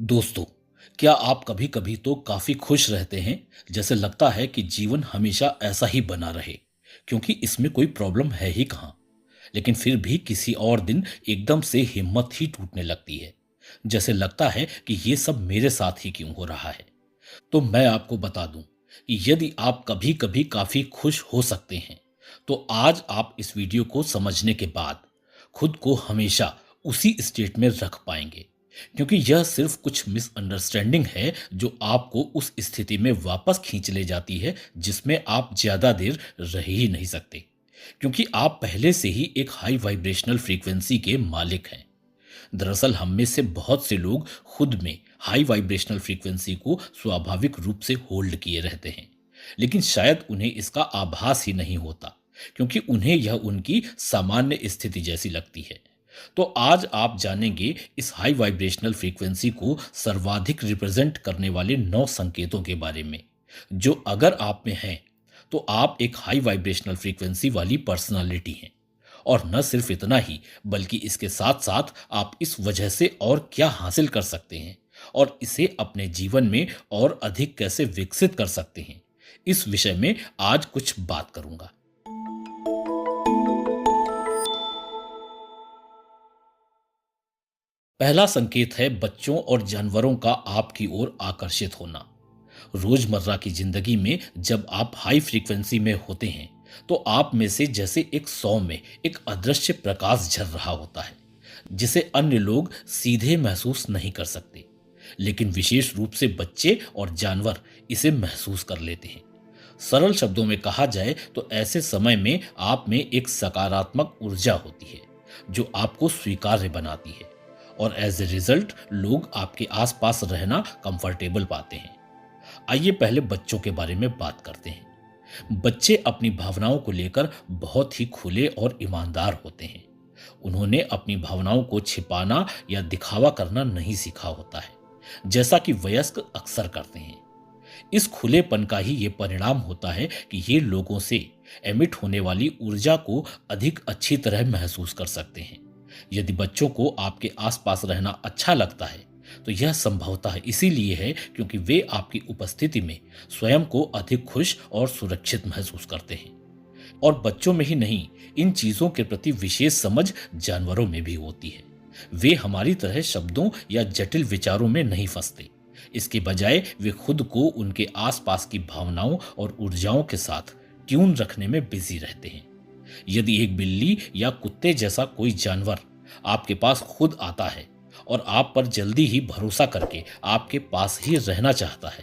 दोस्तों, क्या आप कभी-कभी तो काफ़ी खुश रहते हैं, जैसे लगता है कि जीवन हमेशा ऐसा ही बना रहे, क्योंकि इसमें कोई प्रॉब्लम है ही कहाँ। लेकिन फिर भी किसी और दिन एकदम से हिम्मत ही टूटने लगती है, जैसे लगता है कि ये सब मेरे साथ ही क्यों हो रहा है। तो मैं आपको बता दूं कि यदि आप कभी-कभी काफ़ी खुश हो सकते हैं, तो आज आप इस वीडियो को समझने के बाद खुद को हमेशा उसी स्टेट में रख पाएंगे, क्योंकि यह सिर्फ कुछ मिसअंडरस्टैंडिंग है जो आपको उस स्थिति में वापस खींच ले जाती है जिसमें आप ज़्यादा देर रह ही नहीं सकते, क्योंकि आप पहले से ही एक हाई वाइब्रेशनल फ्रीक्वेंसी के मालिक हैं। दरअसल हम में से बहुत से लोग खुद में हाई वाइब्रेशनल फ्रीक्वेंसी को स्वाभाविक रूप से होल्ड किए रहते हैं, लेकिन शायद उन्हें इसका आभास ही नहीं होता, क्योंकि उन्हें यह उनकी सामान्य स्थिति जैसी लगती है। तो आज आप जानेंगे इस हाई वाइब्रेशनल फ्रीक्वेंसी को सर्वाधिक रिप्रेजेंट करने वाले 9 संकेतों के बारे में, जो अगर आप में हैं, तो आप एक हाई वाइब्रेशनल फ्रीक्वेंसी वाली पर्सनालिटी हैं। और न सिर्फ इतना ही, बल्कि इसके साथ साथ आप इस वजह से और क्या हासिल कर सकते हैं और इसे अपने जीवन में और अधिक कैसे विकसित कर सकते हैं, इस विषय में आज कुछ बात करूंगा। पहला संकेत है बच्चों और जानवरों का आपकी ओर आकर्षित होना। रोजमर्रा की जिंदगी में जब आप हाई फ्रीक्वेंसी में होते हैं, तो आप में से जैसे एक सौ में एक अदृश्य प्रकाश झल रहा होता है, जिसे अन्य लोग सीधे महसूस नहीं कर सकते, लेकिन विशेष रूप से बच्चे और जानवर इसे महसूस कर लेते हैं। सरल शब्दों में कहा जाए तो ऐसे समय में आप में एक सकारात्मक ऊर्जा होती है, जो आपको स्वीकार्य बनाती है, और एज ए रिजल्ट लोग आपके आसपास रहना कंफर्टेबल पाते हैं। आइए पहले बच्चों के बारे में बात करते हैं। बच्चे अपनी भावनाओं को लेकर बहुत ही खुले और ईमानदार होते हैं। उन्होंने अपनी भावनाओं को छिपाना या दिखावा करना नहीं सीखा होता है, जैसा कि वयस्क अक्सर करते हैं। इस खुलेपन का ही ये परिणाम होता है कि ये लोगों से एमिट होने वाली ऊर्जा को अधिक अच्छी तरह महसूस कर सकते हैं। यदि बच्चों को आपके आसपास रहना अच्छा लगता है, तो यह संभवतः इसीलिए है क्योंकि वे आपकी उपस्थिति में स्वयं को अधिक खुश और सुरक्षित महसूस करते हैं। और बच्चों में ही नहीं, इन चीजों के प्रति विशेष समझ जानवरों में भी होती है। वे हमारी तरह शब्दों या जटिल विचारों में नहीं फंसते। इसके बजाय वे खुद को उनके आसपास की भावनाओं और ऊर्जाओं के साथ ट्यून रखने में बिजी रहते हैं। यदि एक बिल्ली या कुत्ते जैसा कोई जानवर आपके पास खुद आता है और आप पर जल्दी ही भरोसा करके आपके पास ही रहना चाहता है,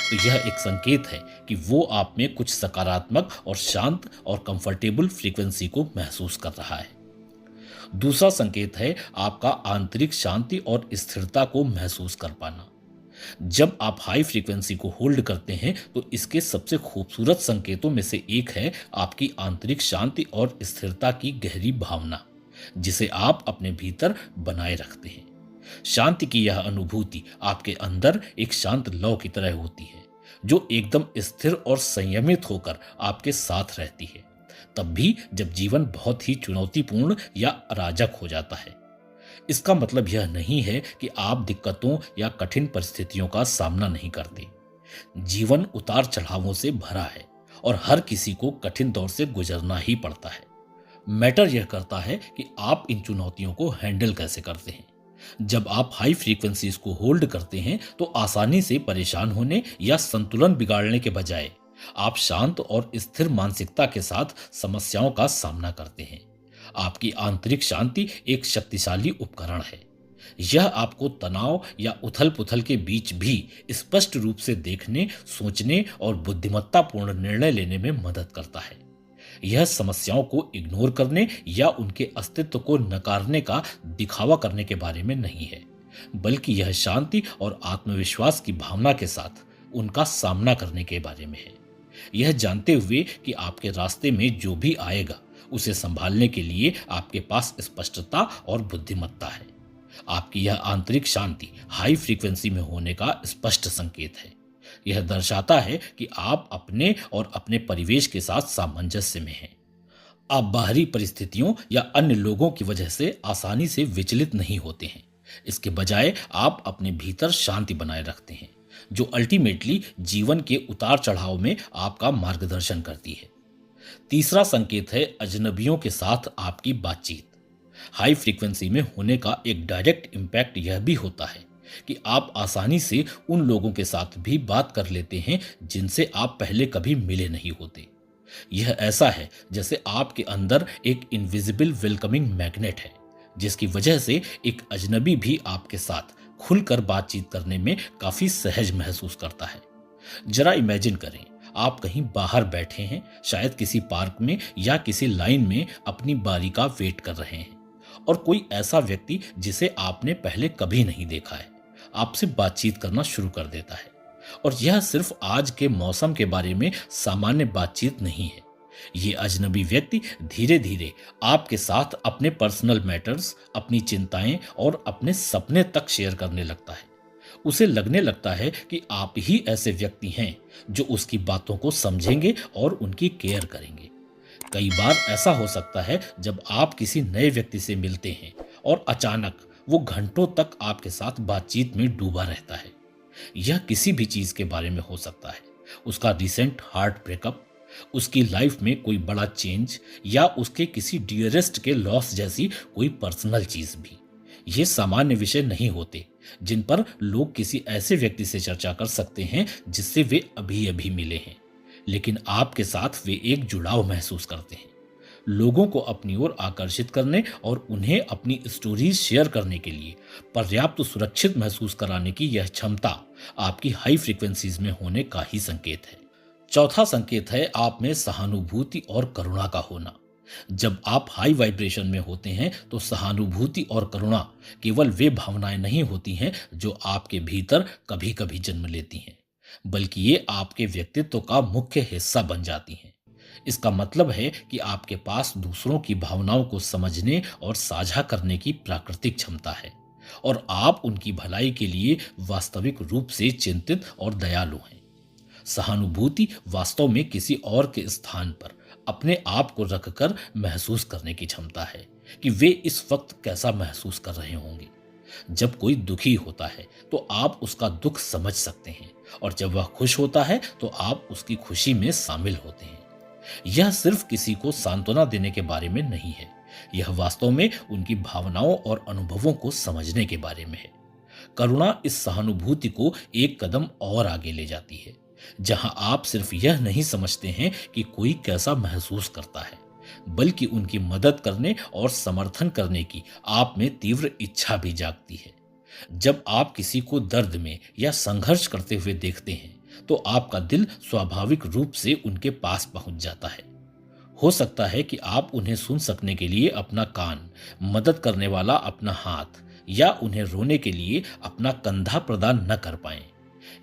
तो यह एक संकेत है कि वो आप में कुछ सकारात्मक और शांत और कंफर्टेबल फ्रीक्वेंसी को महसूस कर रहा है। दूसरा संकेत है आपका आंतरिक शांति और स्थिरता को महसूस कर पाना। जब आप हाई फ्रीक्वेंसी को होल्ड करते हैं, तो इसके सबसे खूबसूरत संकेतों में से एक है आपकी आंतरिक शांति और स्थिरता की गहरी भावना, जिसे आप अपने भीतर बनाए रखते हैं। शांति की यह अनुभूति आपके अंदर एक शांत लौ की तरह होती है, जो एकदम स्थिर और संयमित होकर आपके साथ रहती है, तब भी जब जीवन बहुत ही चुनौतीपूर्ण या अराजक हो जाता है। इसका मतलब यह नहीं है कि आप दिक्कतों या कठिन परिस्थितियों का सामना नहीं करते। जीवन उतार चढ़ावों से भरा है और हर किसी को कठिन दौर से गुजरना ही पड़ता है। मैटर यह करता है कि आप इन चुनौतियों को हैंडल कैसे करते हैं। जब आप हाई फ्रीक्वेंसीज को होल्ड करते हैं, तो आसानी से परेशान होने या संतुलन बिगाड़ने के बजाय आप शांत और स्थिर मानसिकता के साथ समस्याओं का सामना करते हैं। आपकी आंतरिक शांति एक शक्तिशाली उपकरण है। यह आपको तनाव या उथल-पुथल के बीच भी स्पष्ट रूप से देखने, सोचने और बुद्धिमत्तापूर्ण निर्णय लेने में मदद करता है। यह समस्याओं को इग्नोर करने या उनके अस्तित्व को नकारने का दिखावा करने के बारे में नहीं है, बल्कि यह शांति और आत्मविश्वास की भावना के साथ उनका सामना करने के बारे में है। यह जानते हुए कि आपके रास्ते में जो भी आएगा, उसे संभालने के लिए आपके पास स्पष्टता और बुद्धिमत्ता है। आपकी यह आंतरिक शांति हाई फ्रीक्वेंसी में होने का स्पष्ट संकेत है। यह दर्शाता है कि आप अपने और अपने परिवेश के साथ सामंजस्य में हैं। आप बाहरी परिस्थितियों या अन्य लोगों की वजह से आसानी से विचलित नहीं होते हैं, इसके बजाय आप अपने भीतर शांति बनाए रखते हैं, जो अल्टीमेटली जीवन के उतार चढ़ाव में आपका मार्गदर्शन करती है। तीसरा संकेत है अजनबियों के साथ आपकी बातचीत। हाई फ्रीक्वेंसी में होने का एक डायरेक्ट इम्पैक्ट यह भी होता है कि आप आसानी से उन लोगों के साथ भी बात कर लेते हैं जिनसे आप पहले कभी मिले नहीं होते। यह ऐसा है जैसे आपके अंदर एक इनविजिबल वेलकमिंग मैग्नेट है, जिसकी वजह से एक अजनबी भी आपके साथ खुलकर बातचीत करने में काफी सहज महसूस करता है। जरा इमेजिन करें, आप कहीं बाहर बैठे हैं, शायद किसी पार्क में या किसी लाइन में अपनी बारी का वेट कर रहे हैं, और कोई ऐसा व्यक्ति जिसे आपने पहले कभी नहीं देखा है आपसे बातचीत करना शुरू कर देता है। और यह सिर्फ आज के मौसम के बारे में सामान्य बातचीत नहीं है। ये अजनबी व्यक्ति धीरे धीरे आपके साथ अपने पर्सनल मैटर्स, अपनी चिंताएं और अपने सपने तक शेयर करने लगता है। उसे लगने लगता है कि आप ही ऐसे व्यक्ति हैं जो उसकी बातों को समझेंगे और उनकी केयर करेंगे। कई बार ऐसा हो सकता है जब आप किसी नए व्यक्ति से मिलते हैं और अचानक वो घंटों तक आपके साथ बातचीत में डूबा रहता है। यह किसी भी चीज के बारे में हो सकता है, उसका रिसेंट हार्ट ब्रेकअप, उसकी लाइफ में कोई बड़ा चेंज, या उसके किसी डियरेस्ट के लॉस जैसी कोई पर्सनल चीज भी। ये सामान्य विषय नहीं होते जिन पर लोग किसी ऐसे व्यक्ति से चर्चा कर सकते हैं जिससे वे अभी अभी मिले हैं, लेकिन आपके साथ वे एक जुड़ाव महसूस करते हैं। लोगों को अपनी ओर आकर्षित करने और उन्हें अपनी स्टोरीज शेयर करने के लिए पर्याप्त सुरक्षित महसूस कराने की यह क्षमता आपकी हाई फ्रीक्वेंसीज में होने का ही संकेत है। चौथा संकेत है आप में सहानुभूति और करुणा का होना। जब आप हाई वाइब्रेशन में होते हैं तो सहानुभूति और करुणा केवल वे भावनाएं नहीं होती हैं जो आपके भीतर कभी कभी जन्म लेती हैं, बल्कि ये आपके व्यक्तित्व का मुख्य हिस्सा बन जाती हैं। इसका मतलब है कि आपके पास दूसरों की भावनाओं को समझने और साझा करने की प्राकृतिक क्षमता है, और आप उनकी भलाई के लिए वास्तविक रूप से चिंतित और दयालु हैं। सहानुभूति वास्तव में किसी और के स्थान पर अपने आप को रखकर महसूस करने की क्षमता है कि वे इस वक्त कैसा महसूस कर रहे होंगे। जब कोई दुखी होता है तो आप उसका दुख समझ सकते हैं, और जब वह खुश होता है तो आप उसकी खुशी में शामिल होते हैं। यह सिर्फ किसी को सांत्वना देने के बारे में नहीं है, यह वास्तव में उनकी भावनाओं और अनुभवों को समझने के बारे में है। करुणा इस सहानुभूति को एक कदम और आगे ले जाती है, जहां आप सिर्फ यह नहीं समझते हैं कि कोई कैसा महसूस करता है, बल्कि उनकी मदद करने और समर्थन करने की आप में तीव्र इच्छा भी जागती है। जब आप किसी को दर्द में या संघर्ष करते हुए देखते हैं तो आपका दिल स्वाभाविक रूप से उनके पास पहुंच जाता है। हो सकता है कि आप उन्हें सुन सकने के लिए अपना कान, मदद करने वाला अपना हाथ, या उन्हें रोने के लिए अपना कंधा प्रदान न कर पाएं।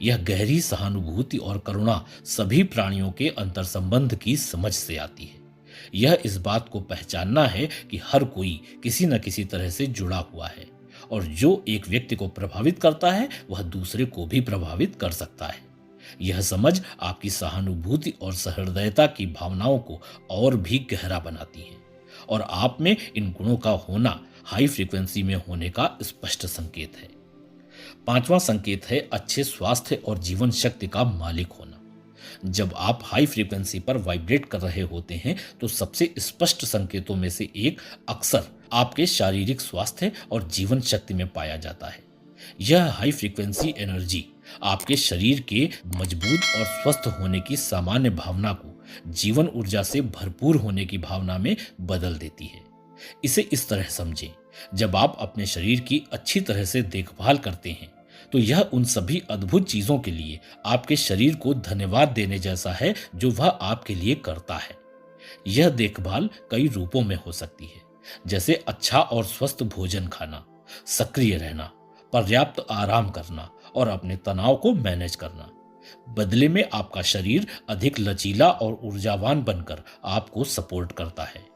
यह गहरी सहानुभूति और करुणा सभी प्राणियों के अंतर्संबंध की समझ से आती है। यह इस बात को पहचानना है कि हर कोई किसी न किसी तरह से जुड़ा हुआ है, और जो एक व्यक्ति को प्रभावित करता है वह दूसरे को भी प्रभावित कर सकता है। यह समझ आपकी सहानुभूति और सहृदयता की भावनाओं को और भी गहरा बनाती है, और आप में इन गुणों का होना हाई फ्रीक्वेंसी में होने का स्पष्ट संकेत है। पांचवा संकेत है अच्छे स्वास्थ्य और जीवन शक्ति का मालिक होना। जब आप हाई फ्रीक्वेंसी पर वाइब्रेट कर रहे होते हैं तो सबसे स्पष्ट संकेतों में से एक अक्सर आपके शारीरिक स्वास्थ्य और जीवन शक्ति में पाया जाता है। यह हाई फ्रीक्वेंसी एनर्जी आपके शरीर के मजबूत और स्वस्थ होने की सामान्य भावना को जीवन ऊर्जा से भरपूर होने की भावना में बदल देती है। इसे इस तरह समझें, जब आप अपने शरीर की अच्छी तरह से देखभाल करते हैं तो यह उन सभी अद्भुत चीजों के लिए आपके शरीर को धन्यवाद देने जैसा है जो वह आपके लिए करता है। यह देखभाल कई रूपों में हो सकती है, जैसे अच्छा और स्वस्थ भोजन खाना, सक्रिय रहना, पर्याप्त आराम करना और अपने तनाव को मैनेज करना। बदले में आपका शरीर अधिक लचीला और ऊर्जावान बनकर आपको सपोर्ट करता है।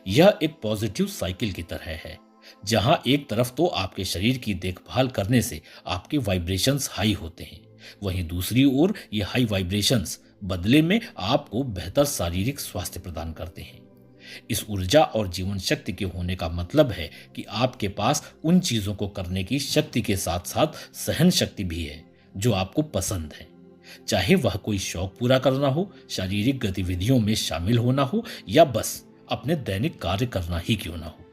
यह एक पॉजिटिव साइकिल की तरह है, जहां एक तरफ तो आपके शरीर की देखभाल करने से आपके वाइब्रेशंस हाई होते हैं, वहीं दूसरी ओर ये हाई वाइब्रेशंस बदले में आपको बेहतर शारीरिक स्वास्थ्य प्रदान करते हैं। इस ऊर्जा और जीवन शक्ति के होने का मतलब है कि आपके पास उन चीजों को करने की शक्ति के साथ साथ सहन शक्ति भी है जो आपको पसंद है। चाहे वह कोई शौक पूरा करना हो, शारीरिक गतिविधियों में शामिल होना हो या बस अपने दैनिक कार्य करना ही क्यों ना हो,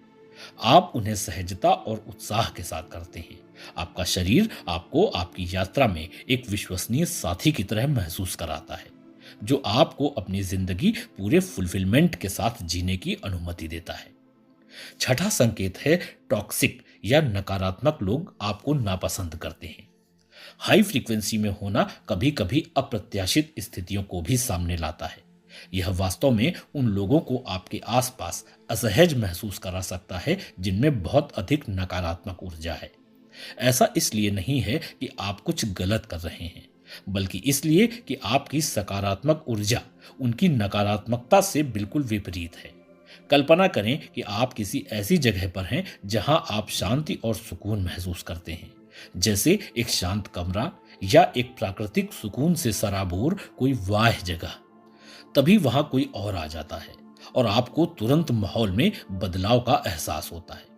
आप उन्हें सहजता और उत्साह के साथ करते हैं। आपका शरीर आपको आपकी यात्रा में एक विश्वसनीय साथी की तरह महसूस कराता है, जो आपको अपनी जिंदगी पूरे फुलफिलमेंट के साथ जीने की अनुमति देता है। छठा संकेत है टॉक्सिक या नकारात्मक लोग आपको नापसंद करते हैं। हाई फ्रीक्वेंसी में होना कभी कभी अप्रत्याशित स्थितियों को भी सामने लाता है। यह वास्तव में उन लोगों को आपके आसपास असहज महसूस करा सकता है जिनमें बहुत अधिक नकारात्मक ऊर्जा है। ऐसा इसलिए नहीं है कि आप कुछ गलत कर रहे हैं, बल्कि इसलिए कि आपकी सकारात्मक ऊर्जा उनकी नकारात्मकता से बिल्कुल विपरीत है। कल्पना करें कि आप किसी ऐसी जगह पर हैं जहां आप शांति और सुकून महसूस करते हैं, जैसे एक शांत कमरा या एक प्राकृतिक सुकून से सराबोर कोई वाह जगह। तभी वहां कोई और आ जाता है और आपको तुरंत माहौल में बदलाव का एहसास होता है।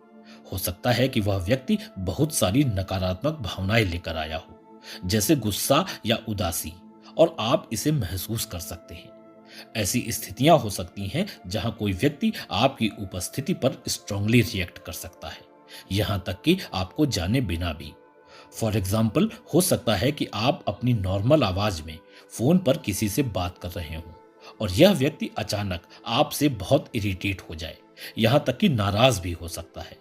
हो सकता है कि वह व्यक्ति बहुत सारी नकारात्मक भावनाएं लेकर आया हो, जैसे गुस्सा या उदासी, और आप इसे महसूस कर सकते हैं। ऐसी स्थितियां हो सकती हैं जहां कोई व्यक्ति आपकी उपस्थिति पर स्ट्रांगली रिएक्ट कर सकता है, यहां तक कि आपको जाने बिना भी। फॉर एग्जाम्पल, हो सकता है कि आप अपनी नॉर्मल आवाज में फोन पर किसी से बात कर रहे हों और यह व्यक्ति अचानक आपसे बहुत इरिटेट हो जाए, यहां तक कि नाराज भी हो सकता है।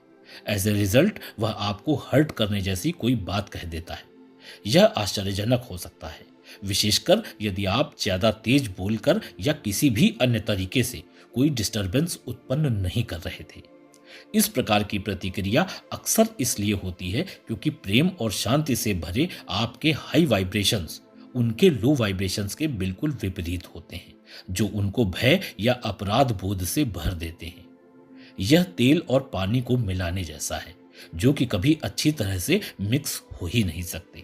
एज ए रिजल्ट वह आपको हर्ट करने जैसी कोई बात कह देता है। यह आश्चर्यजनक हो सकता है, विशेषकर यदि आप ज्यादा तेज बोलकर या किसी भी अन्य तरीके से कोई डिस्टरबेंस उत्पन्न नहीं कर रहे थे। इस प्रकार की प्रतिक्रिया अक्सर इसलिए होती है क्योंकि प्रेम और शांति से भरे आपके हाई वाइब्रेशंस उनके लो वाइब्रेशंस के बिल्कुल विपरीत होते हैं, जो उनको भय या अपराध बोध से भर देते हैं। यह तेल और पानी को मिलाने जैसा है, जो कि कभी अच्छी तरह से मिक्स हो ही नहीं सकते।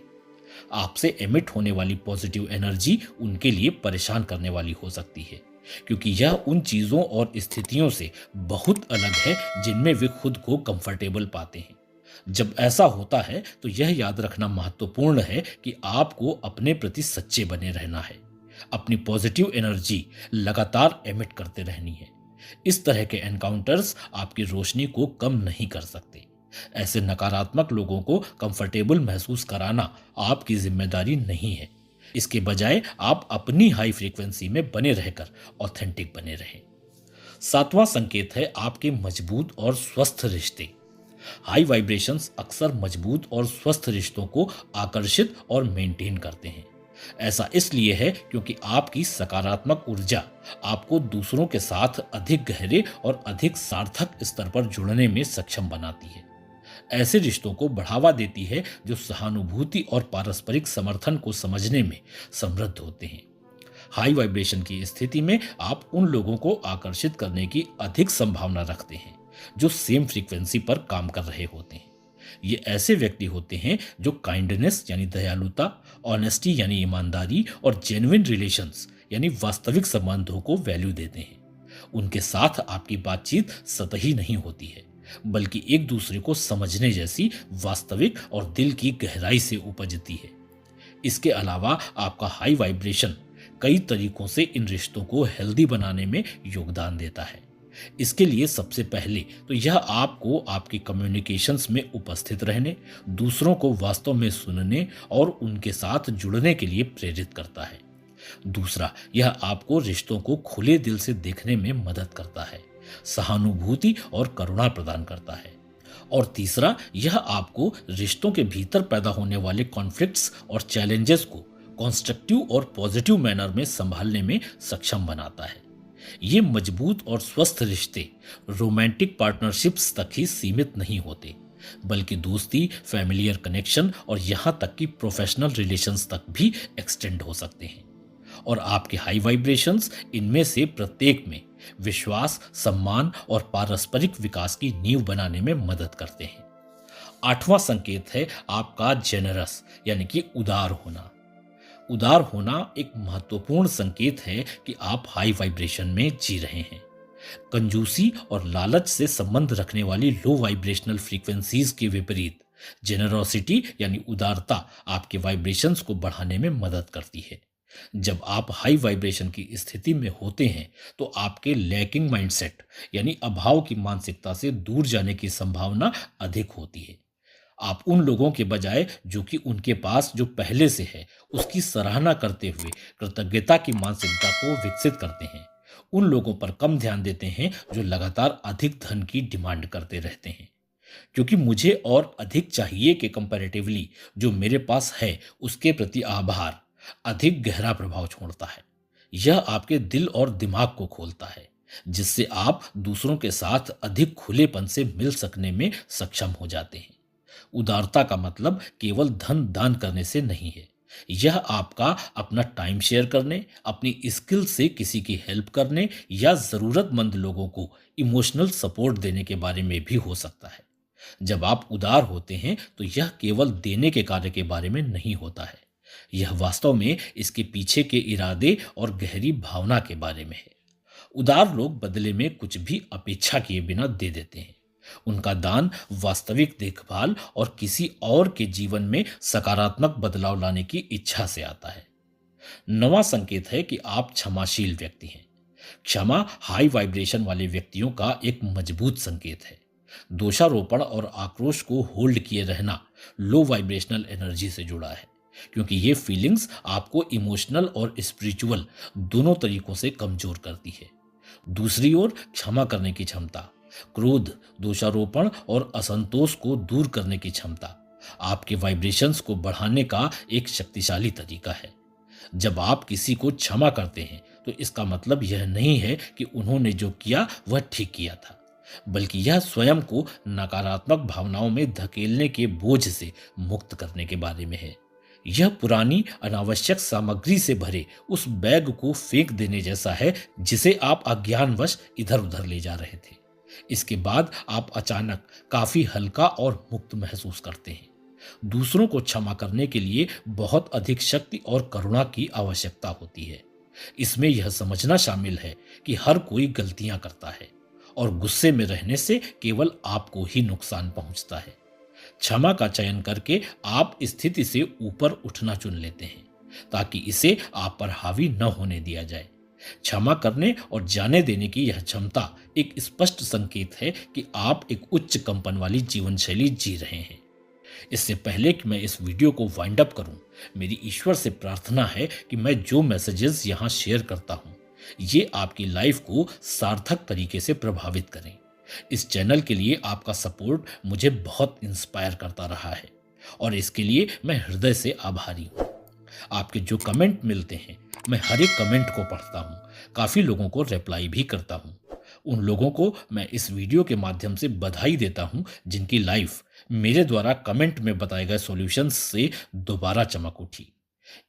आपसे एमिट होने वाली पॉजिटिव एनर्जी उनके लिए परेशान करने वाली हो सकती है, क्योंकि यह उन चीजों और स्थितियों से बहुत अलग है जिनमें वे खुद को कंफर्टेबल पाते हैं। जब ऐसा होता है तो यह याद रखना महत्वपूर्ण है कि आपको अपने प्रति सच्चे बने रहना है, अपनी पॉजिटिव एनर्जी लगातार एमिट करते रहनी है। इस तरह के एनकाउंटर्स आपकी रोशनी को कम नहीं कर सकते। ऐसे नकारात्मक लोगों को कंफर्टेबल महसूस कराना आपकी जिम्मेदारी नहीं है। इसके बजाय आप अपनी हाई फ्रीक्वेंसी में बने रहकर ऑथेंटिक बने रहें। सातवां संकेत है आपके मजबूत और स्वस्थ रिश्ते। हाई वाइब्रेशंस अक्सर मजबूत और स्वस्थ रिश्तों को आकर्षित और मेंटेन करते हैं। ऐसा इसलिए है क्योंकि आपकी सकारात्मक ऊर्जा आपको दूसरों के साथ अधिक गहरे और अधिक सार्थक स्तर पर जुड़ने में सक्षम बनाती है। ऐसे रिश्तों को बढ़ावा देती है जो सहानुभूति और पारस्परिक समर्थन को समझने में समृद्ध होते हैं। हाई वाइब्रेशन की स्थिति में आप उन लोगों को आकर्षित करने की अधिक संभावना रखते हैं जो सेम फ्रीक्वेंसी पर काम कर रहे होते हैं। ये ऐसे व्यक्ति होते हैं जो काइंडनेस यानी दयालुता, ऑनेस्टी यानी ईमानदारी और जेन्युइन रिलेशंस यानी वास्तविक संबंधों को वैल्यू देते हैं। उनके साथ आपकी बातचीत सतही नहीं होती है, बल्कि एक दूसरे को समझने जैसी वास्तविक और दिल की गहराई से उपजती है। इसके अलावा आपका हाई वाइब्रेशन कई तरीकों से इन रिश्तों को हेल्दी बनाने में योगदान देता है। इसके लिए सबसे पहले तो यह आपको आपके कम्युनिकेशंस में उपस्थित रहने, दूसरों को वास्तव में सुनने और उनके साथ जुड़ने के लिए प्रेरित करता है। दूसरा, यह आपको रिश्तों को खुले दिल से देखने में मदद करता है, सहानुभूति और करुणा प्रदान करता है। और तीसरा, यह आपको रिश्तों के भीतर पैदा होने वाले कॉन्फ्लिक्ट्स और चैलेंजेस को कंस्ट्रक्टिव और पॉजिटिव मैनर में संभालने में सक्षम बनाता है। ये मजबूत और स्वस्थ रिश्ते रोमांटिक पार्टनरशिप्स तक ही सीमित नहीं होते, बल्कि दोस्ती, फैमिलियर कनेक्शन और यहाँ तक कि प्रोफेशनल रिलेशंस तक भी एक्सटेंड हो सकते हैं। और आपके हाई वाइब्रेशंस इनमें से प्रत्येक में विश्वास, सम्मान और पारस्परिक विकास की नींव बनाने में मदद करते हैं। आठवां संकेत है आपका जेनरस यानी कि उदार होना। उदार होना एक महत्वपूर्ण संकेत है कि आप हाई वाइब्रेशन में जी रहे हैं। कंजूसी और लालच से संबंध रखने वाली लो वाइब्रेशनल फ्रीक्वेंसीज के विपरीत जेनरोसिटी यानी उदारता आपके वाइब्रेशंस को बढ़ाने में मदद करती है। जब आप हाई वाइब्रेशन की स्थिति में होते हैं तो आपके लैकिंग माइंडसेट यानी अभाव की मानसिकता से दूर जाने की संभावना अधिक होती है। आप उन लोगों के बजाय जो कि उनके पास जो पहले से है उसकी सराहना करते हुए कृतज्ञता की मानसिकता को विकसित करते हैं। उन लोगों पर कम ध्यान देते हैं जो लगातार अधिक धन की डिमांड करते रहते हैं, क्योंकि मुझे और अधिक चाहिए के कंपैरेटिवली जो मेरे पास है उसके प्रति आभार अधिक गहरा प्रभाव छोड़ता है। यह आपके दिल और दिमाग को खोलता है, जिससे आप दूसरों के साथ अधिक खुलेपन से मिल सकने में सक्षम हो जाते हैं। उदारता का मतलब केवल धन दान करने से नहीं है। यह आपका अपना टाइम शेयर करने, अपनी स्किल से किसी की हेल्प करने या जरूरतमंद लोगों को इमोशनल सपोर्ट देने के बारे में भी हो सकता है। जब आप उदार होते हैं तो यह केवल देने के कार्य के बारे में नहीं होता है। यह वास्तव में इसके पीछे के इरादे और गहरी भावना के बारे में है। उदार लोग बदले में कुछ भी अपेक्षा किए बिना दे देते हैं। उनका दान वास्तविक देखभाल और किसी और के जीवन में सकारात्मक बदलाव लाने की इच्छा से आता है। नवा संकेत है कि आप क्षमाशील व्यक्ति हैं। क्षमा हाई वाइब्रेशन वाले व्यक्तियों का एक मजबूत संकेत है। दोषारोपण और आक्रोश को होल्ड किए रहना लो वाइब्रेशनल एनर्जी से जुड़ा है, क्योंकि ये फीलिंग्स आपको इमोशनल और स्पिरिचुअल दोनों तरीकों से कमजोर करती है। दूसरी ओर क्षमा करने की क्षमता, क्रोध, दोषारोपण और असंतोष को दूर करने की क्षमता आपके वाइब्रेशंस को बढ़ाने का एक शक्तिशाली तरीका है। जब आप किसी को क्षमा करते हैं तो इसका मतलब यह नहीं है कि उन्होंने जो किया वह ठीक किया था, बल्कि यह स्वयं को नकारात्मक भावनाओं में धकेलने के बोझ से मुक्त करने के बारे में है। यह पुरानी अनावश्यक सामग्री से भरे उस बैग को फेंक देने जैसा है जिसे आप अज्ञानवश इधर उधर ले जा रहे थे। इसके बाद आप अचानक काफी हल्का और मुक्त महसूस करते हैं। दूसरों को क्षमा करने के लिए बहुत अधिक शक्ति और करुणा की आवश्यकता होती है। इसमें यह समझना शामिल है कि हर कोई गलतियां करता है और गुस्से में रहने से केवल आपको ही नुकसान पहुंचता है। क्षमा का चयन करके आप स्थिति से ऊपर उठना चुन लेते हैं ताकि इसे आप पर हावी न होने दिया जाए। क्षमा करने और जाने देने की यह क्षमता एक स्पष्ट संकेत है कि आप एक उच्च कंपन वाली जीवन शैली जी रहे हैं। इससे पहले कि मैं इस वीडियो को वाइंड अप करूं, मेरी ईश्वर से प्रार्थना है कि मैं जो मैसेजेस यहाँ शेयर करता हूँ ये आपकी लाइफ को सार्थक तरीके से प्रभावित करें। इस चैनल के लिए आपका सपोर्ट मुझे बहुत इंस्पायर करता रहा है और इसके लिए मैं हृदय से आभारी हूँ। आपके जो कमेंट मिलते हैं मैं हर एक कमेंट को पढ़ता हूँ, काफ़ी लोगों को रिप्लाई भी करता हूँ। उन लोगों को मैं इस वीडियो के माध्यम से बधाई देता हूँ जिनकी लाइफ मेरे द्वारा कमेंट में बताए गए सॉल्यूशंस से दोबारा चमक उठी।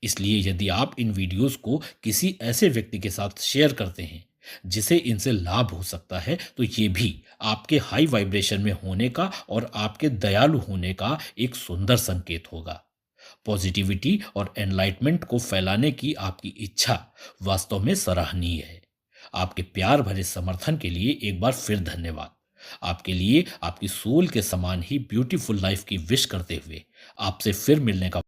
इसलिए यदि आप इन वीडियोस को किसी ऐसे व्यक्ति के साथ शेयर करते हैं जिसे इनसे लाभ हो सकता है तो ये भी आपके हाई वाइब्रेशन में होने का और आपके दयालु होने का एक सुंदर संकेत होगा। पॉजिटिविटी और एनलाइटमेंट को फैलाने की आपकी इच्छा वास्तव में सराहनीय है। आपके प्यार भरे समर्थन के लिए एक बार फिर धन्यवाद। आपके लिए आपकी सोल के समान ही ब्यूटीफुल लाइफ की विश करते हुए आपसे फिर मिलने का